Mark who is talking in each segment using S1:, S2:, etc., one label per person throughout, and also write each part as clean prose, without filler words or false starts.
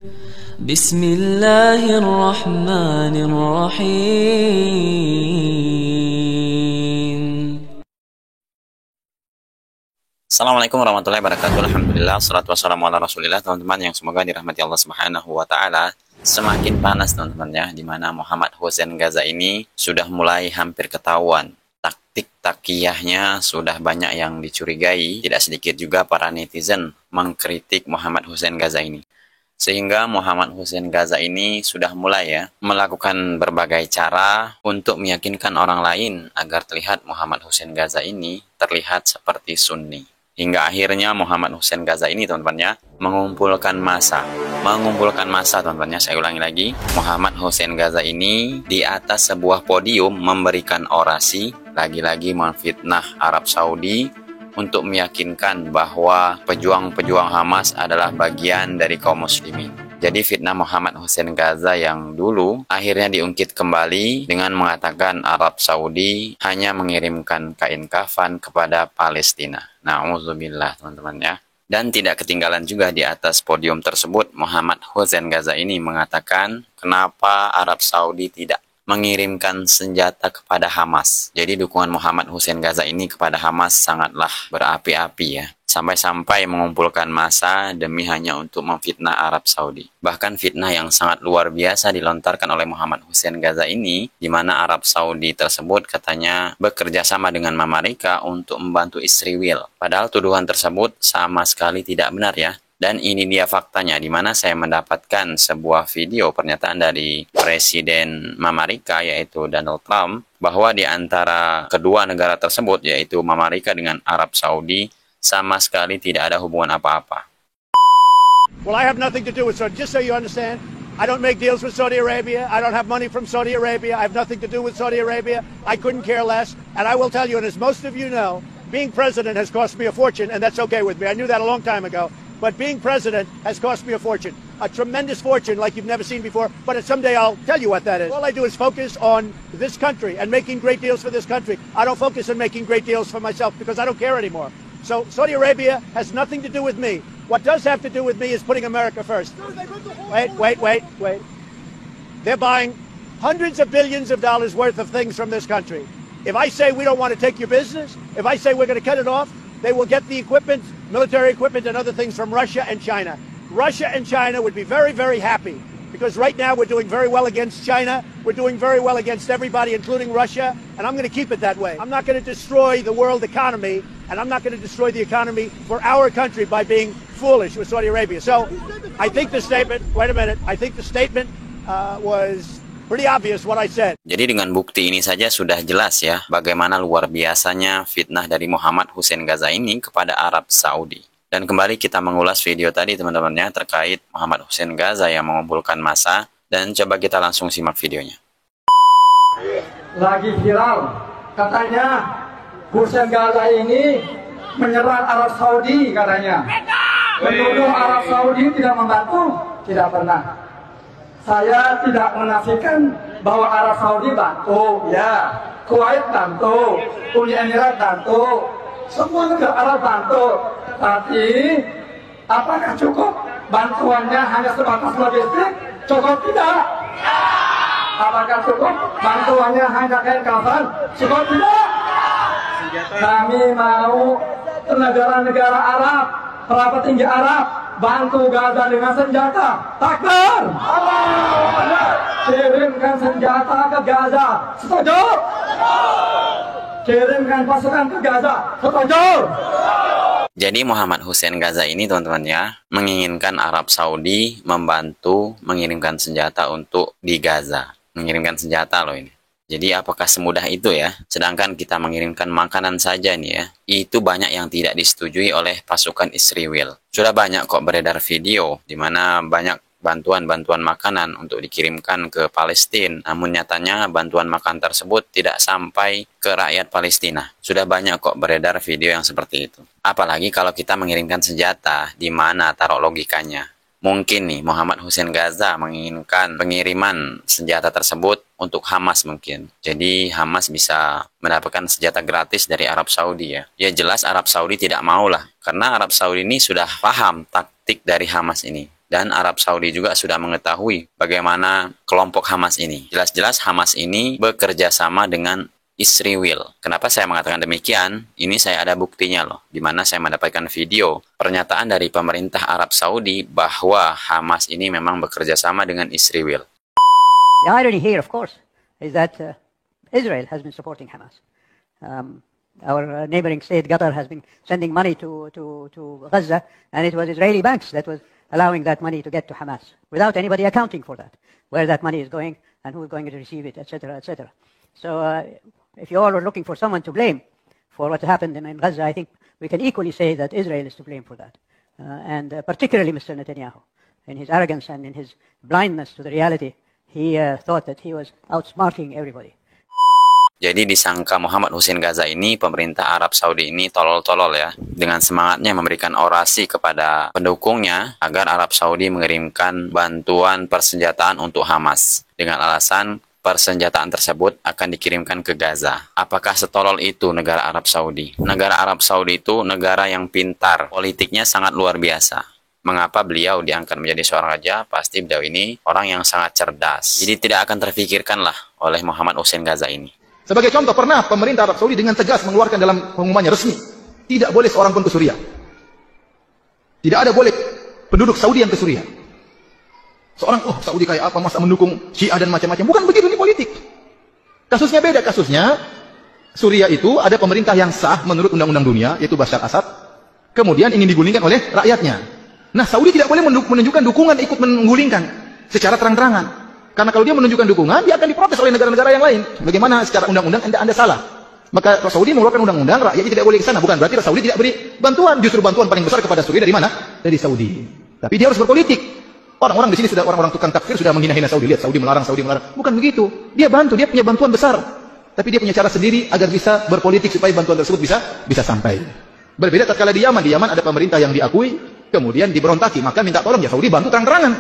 S1: بسم الله الرحمن الرحيم.
S2: Assalamualaikum warahmatullahi wabarakatuh. Alhamdulillah, salatu wassalamu ala rasulillah. Teman-teman yang semoga dirahmati Allah subhanahu wa ta'ala. Semakin panas teman-teman ya, dimana Muhammad Hussein Gaza ini sudah mulai hampir ketahuan. Taktik takiyahnya sudah banyak yang dicurigai. Tidak sedikit juga para netizen mengkritik Muhammad Hussein Gaza ini. Sehingga Muhammad Hussein Gaza ini sudah mulai ya melakukan berbagai cara untuk meyakinkan orang lain agar terlihat Muhammad Hussein Gaza ini terlihat seperti Sunni. Hingga akhirnya Muhammad Hussein Gaza ini teman-teman ya mengumpulkan massa teman-teman ya. Saya ulangi lagi, Muhammad Hussein Gaza ini di atas sebuah podium memberikan orasi, lagi-lagi memfitnah Arab Saudi untuk meyakinkan bahwa pejuang-pejuang Hamas adalah bagian dari kaum muslimin. Jadi fitnah Muhammad Hussein Gaza yang dulu akhirnya diungkit kembali dengan mengatakan Arab Saudi hanya mengirimkan kain kafan kepada Palestina. Na'udzubillah teman-teman ya. Dan tidak ketinggalan juga di atas podium tersebut Muhammad Hussein Gaza ini mengatakan kenapa Arab Saudi tidak mengirimkan senjata kepada Hamas. Jadi dukungan Muhammad Hussein Gaza ini kepada Hamas sangatlah berapi-api ya. Sampai-sampai mengumpulkan massa demi hanya untuk memfitnah Arab Saudi. Bahkan fitnah yang sangat luar biasa dilontarkan oleh Muhammad Hussein Gaza ini, di mana Arab Saudi tersebut katanya bekerja sama dengan Amerika untuk membantu Israel. Padahal tuduhan tersebut sama sekali tidak benar ya. Dan ini dia faktanya, di mana saya mendapatkan sebuah video pernyataan dari Presiden Amerika yaitu Donald Trump, bahwa di antara kedua negara tersebut yaitu Amerika dengan Arab Saudi sama sekali tidak ada hubungan apa-apa.
S3: Well, I have nothing to do with Saudi. Just so you understand, I don't make deals with Saudi Arabia. I don't have money from Saudi Arabia. I have nothing to do with Saudi Arabia. I couldn't care less. And I will tell you, and as most of you know, being president has cost me a fortune, and that's okay with me. I knew that a long time ago. But being president has cost me a fortune. A tremendous fortune like you've never seen before. But someday I'll tell you what that is. All I do is focus on this country and making great deals for this country. I don't focus on making great deals for myself because I don't care anymore. So Saudi Arabia has nothing to do with me. What does have to do with me is putting America first. Wait. They're buying hundreds of billions of dollars worth of things from this country. If I say we don't want to take your business, if I say we're going to cut it off, they will get the equipment, military equipment and other things from Russia and China. Russia and China would be very, very happy because right now we're doing very well against China. We're doing very well against everybody, including Russia, and I'm going to keep it that way. I'm not going to destroy the world economy, and I'm not going to destroy the economy for our country by being foolish with Saudi Arabia. So I think the statement, wait a minute, I think the statement was pretty obvious what I said.
S2: Jadi dengan bukti ini saja sudah jelas ya bagaimana luar biasanya fitnah dari Muhammad Hussein Gaza ini kepada Arab Saudi. Dan kembali kita mengulas video tadi teman-temannya terkait Muhammad Hussein Gaza yang mengumpulkan massa, dan coba kita langsung simak videonya.
S4: Lagi viral katanya Hussein Gaza ini menyerang Arab Saudi katanya. Menuduh Arab Saudi tidak membantu, tidak pernah. Saya tidak menafikan bahwa Arab Saudi bantu, ya, Kuwait bantu, Uni Emirat bantu, semua negara Arab bantu. Tapi apakah cukup bantuannya hanya sebatas logistik? Cukup tidak. Apakah cukup bantuannya hanya kain kafan? Cukup tidak. Kami mau negara-negara Arab, para petinggi Arab bantu Gaza dengan senjata. Takbir! Kirimkan senjata ke Gaza. Setuju? Kirimkan pasukan ke Gaza. Setuju?
S2: Jadi Muhammad Hussein Gaza ini teman-teman ya menginginkan Arab Saudi membantu mengirimkan senjata untuk di Gaza. Mengirimkan senjata loh ini. Jadi apakah semudah itu ya? Sedangkan kita mengirimkan makanan saja nih ya, itu banyak yang tidak disetujui oleh pasukan Israel. Sudah banyak kok beredar video di mana banyak bantuan-bantuan makanan untuk dikirimkan ke Palestina. Namun nyatanya bantuan makan tersebut tidak sampai ke rakyat Palestina. Sudah banyak kok beredar video yang seperti itu. Apalagi kalau kita mengirimkan senjata, di mana taruh logikanya? Mungkin nih Muhammad Hussein Gaza menginginkan pengiriman senjata tersebut untuk Hamas mungkin. Jadi Hamas bisa mendapatkan senjata gratis dari Arab Saudi ya. Ya jelas Arab Saudi tidak mau lah. Karena Arab Saudi ini sudah paham taktik dari Hamas ini. Dan Arab Saudi juga sudah mengetahui bagaimana kelompok Hamas ini. Jelas-jelas Hamas ini bekerja sama dengan Israel. Kenapa saya mengatakan demikian? Ini saya ada buktinya loh, di mana saya mendapatkan video pernyataan dari pemerintah Arab Saudi bahwa Hamas ini memang bekerja sama dengan Israel.
S5: The irony here, of course, is that Israel has been supporting Hamas. Our neighboring state, Qatar, has been sending money to Gaza, and it was Israeli banks that was allowing that money to get to Hamas, without anybody accounting for that, where that money is going and who is going to receive it, etc., etc. So if you all are looking for someone to blame for what happened in Gaza, I think we can equally say that Israel is to blame for that. And particularly Mr. Netanyahu, in his arrogance and in his blindness to the reality, he thought that he was outsmarting everybody.
S2: Jadi disangka Muhammad Hussein Gaza ini, pemerintah Arab Saudi ini tolol-tolol ya. Dengan semangatnya memberikan orasi kepada pendukungnya agar Arab Saudi mengirimkan bantuan persenjataan untuk Hamas. Dengan alasan persenjataan tersebut akan dikirimkan ke Gaza. Apakah setolol itu negara Arab Saudi? Negara Arab Saudi itu negara yang pintar. Politiknya sangat luar biasa. Mengapa beliau diangkat menjadi seorang raja? Pasti beliau ini orang yang sangat cerdas. Jadi tidak akan terfikirkanlah oleh Muhammad Hussein Gaza ini.
S6: Sebagai contoh, pernah pemerintah Arab Saudi dengan tegas mengeluarkan dalam pengumumannya resmi, tidak boleh seorang pun ke Suriah. Tidak ada boleh penduduk Saudi yang ke Suriah. Seorang, Saudi kayak apa, masa mendukung Syiah dan macam-macam. Bukan begitu, ini politik. Kasusnya beda, kasusnya Suriah itu ada pemerintah yang sah menurut undang-undang dunia, yaitu Bashar Assad, kemudian ingin digulingkan oleh rakyatnya. Nah, Saudi tidak boleh menunjukkan dukungan ikut menggulingkan secara terang-terangan. Karena kalau dia menunjukkan dukungan, dia akan diprotes oleh negara-negara yang lain. Bagaimana secara undang-undang Anda salah. Maka Saudi mengeluarkan undang-undang, rakyatnya tidak boleh ke sana. Bukan berarti Saudi tidak beri bantuan. Justru bantuan paling besar kepada Suriah dari mana? Dari Saudi. Tapi dia harus berpolitik. Orang-orang di sini sudah, orang-orang tukang takfir sudah menghina-hina Saudi. Lihat, Saudi melarang. Bukan begitu. Dia bantu, dia punya bantuan besar. Tapi dia punya cara sendiri agar bisa berpolitik supaya bantuan tersebut bisa sampai. Berbeda tatkala di Yaman. Di Yaman ada pemerintah yang diakui, kemudian diberontaki. Maka minta tolong ya Saudi bantu terang-terangan.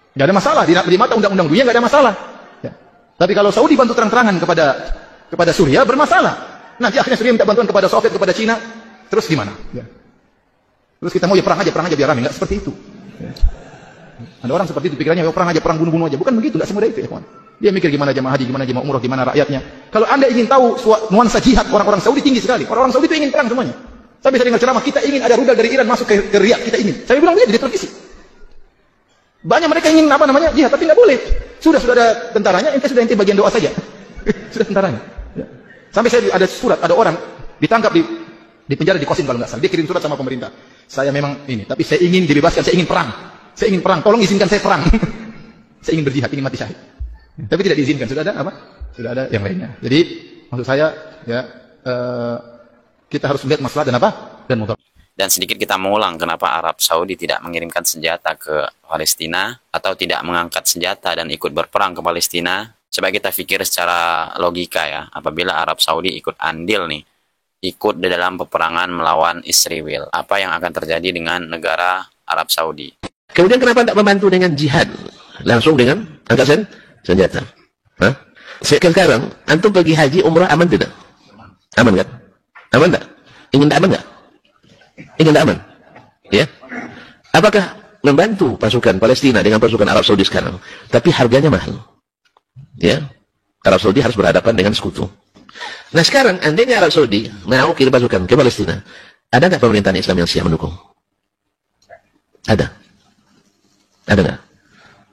S6: Tidak ada masalah, di mata undang-undang dunia tidak ada masalah. Ya. Tapi kalau Saudi bantu terang-terangan kepada Suriah, bermasalah. Nanti akhirnya Suriah minta bantuan kepada Soviet, kepada Cina, terus gimana? Ya. Terus kita mau ya perang aja biar rame, nggak seperti itu. Ya. Ada orang seperti itu pikirannya, perang aja, perang bunuh-bunuh aja. Bukan begitu, nggak semudah itu ya kawan. Dia mikir gimana jemaah haji, gimana jemaah umroh, gimana rakyatnya. Kalau Anda ingin tahu nuansa jihad orang-orang Saudi tinggi sekali. Orang-orang Saudi itu ingin perang semuanya. Sampai saya dengar ceramah, kita ingin ada rudal dari Iran masuk ke Riyadh, kita ingin. Saya bilang begitu di televisi. Banyak mereka ingin jihad, tapi nggak boleh. Sudah ada tentaranya, ente bagian doa saja. Sudah tentaranya. Ya. Sampai saya ada surat, ada orang ditangkap di penjara di Qasim kalau nggak salah. Dia kirim surat sama pemerintah. Saya memang ini, tapi saya ingin dibebaskan, saya ingin perang. Saya ingin perang, tolong izinkan saya perang. Saya ingin berjihad, ingin mati syahid. Tapi tidak diizinkan. Sudah ada apa? Sudah ada yang lainnya. Jadi maksud saya ya kita harus melihat masalah dan apa? Dan mudarat.
S2: Dan sedikit kita mengulang kenapa Arab Saudi tidak mengirimkan senjata ke Palestina atau tidak mengangkat senjata dan ikut berperang ke Palestina. Coba kita pikir secara logika ya, apabila Arab Saudi ikut andil nih, ikut di dalam peperangan melawan Israel, apa yang akan terjadi dengan negara Arab Saudi?
S7: Kemudian kenapa tidak membantu dengan jihad? Langsung dengan angkat senjata. Hah? Sekarang, antum pergi haji umrah aman tidak? Aman kan? Aman tak? Ingin tak aman tak? Ingin tak aman? Ya? Apakah membantu pasukan Palestina dengan pasukan Arab Saudi sekarang? Tapi harganya mahal. Ya? Arab Saudi harus berhadapan dengan sekutu. Nah sekarang, andainya Arab Saudi mau kirim pasukan ke Palestina, ada nggak pemerintahan Islam yang siap mendukung? Ada. Ada nggak?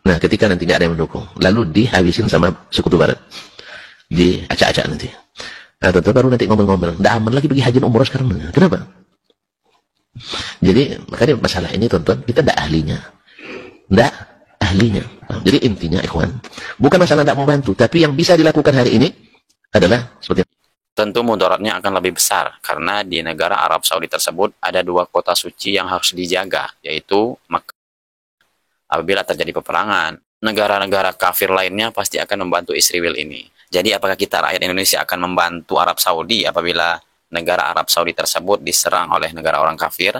S7: Nah ketika nanti nggak ada yang mendukung, lalu dihabisin sama sekutu Barat, diacak-acak nanti. Nah tentu baru nanti ngomel-ngomel, nggak aman lagi pergi haji umroh sekarang. Kenapa? Jadi makanya masalah ini tonton kita tidak ahlinya, Jadi intinya ikhwan, bukan masalah tidak mau bantu, tapi yang bisa dilakukan hari ini adalah seperti
S2: tentu mudaratnya akan lebih besar karena di negara Arab Saudi tersebut ada 2 kota suci yang harus dijaga, yaitu Makkah. Apabila terjadi peperangan, negara-negara kafir lainnya pasti akan membantu Israel ini. Jadi apakah kita rakyat Indonesia akan membantu Arab Saudi apabila negara Arab Saudi tersebut diserang oleh negara orang kafir?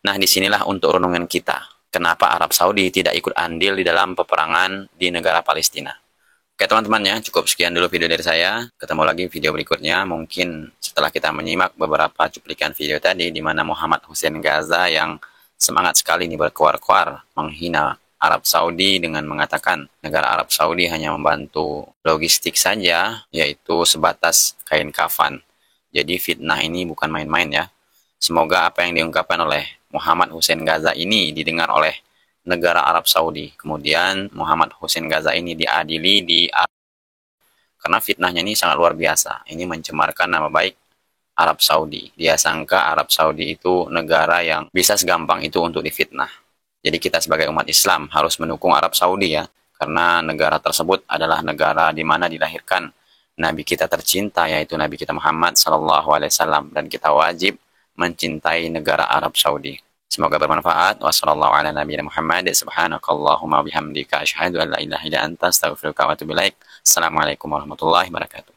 S2: Nah, disinilah untuk renungan kita. Kenapa Arab Saudi tidak ikut andil di dalam peperangan di negara Palestina? Oke teman-teman ya, cukup sekian dulu video dari saya. Ketemu lagi video berikutnya. Mungkin setelah kita menyimak beberapa cuplikan video tadi, di mana Muhammad Hussein Gaza yang semangat sekali nih berkoar-koar menghina Arab Saudi dengan mengatakan negara Arab Saudi hanya membantu logistik saja, yaitu sebatas kain kafan. Jadi fitnah ini bukan main-main ya. Semoga apa yang diungkapkan oleh Muhammad Hussein Gaza ini didengar oleh negara Arab Saudi. Kemudian Muhammad Hussein Gaza ini diadili di Arab. Karena fitnahnya ini sangat luar biasa. Ini mencemarkan nama baik Arab Saudi. Dia sangka Arab Saudi itu negara yang bisa segampang itu untuk difitnah. Jadi kita sebagai umat Islam harus mendukung Arab Saudi ya. Karena negara tersebut adalah negara di mana dilahirkan Nabi kita tercinta, yaitu Nabi kita Muhammad SAW. Dan kita wajib mencintai negara Arab Saudi. Semoga bermanfaat. Wassalamualaikum warahmatullahi wabarakatuh.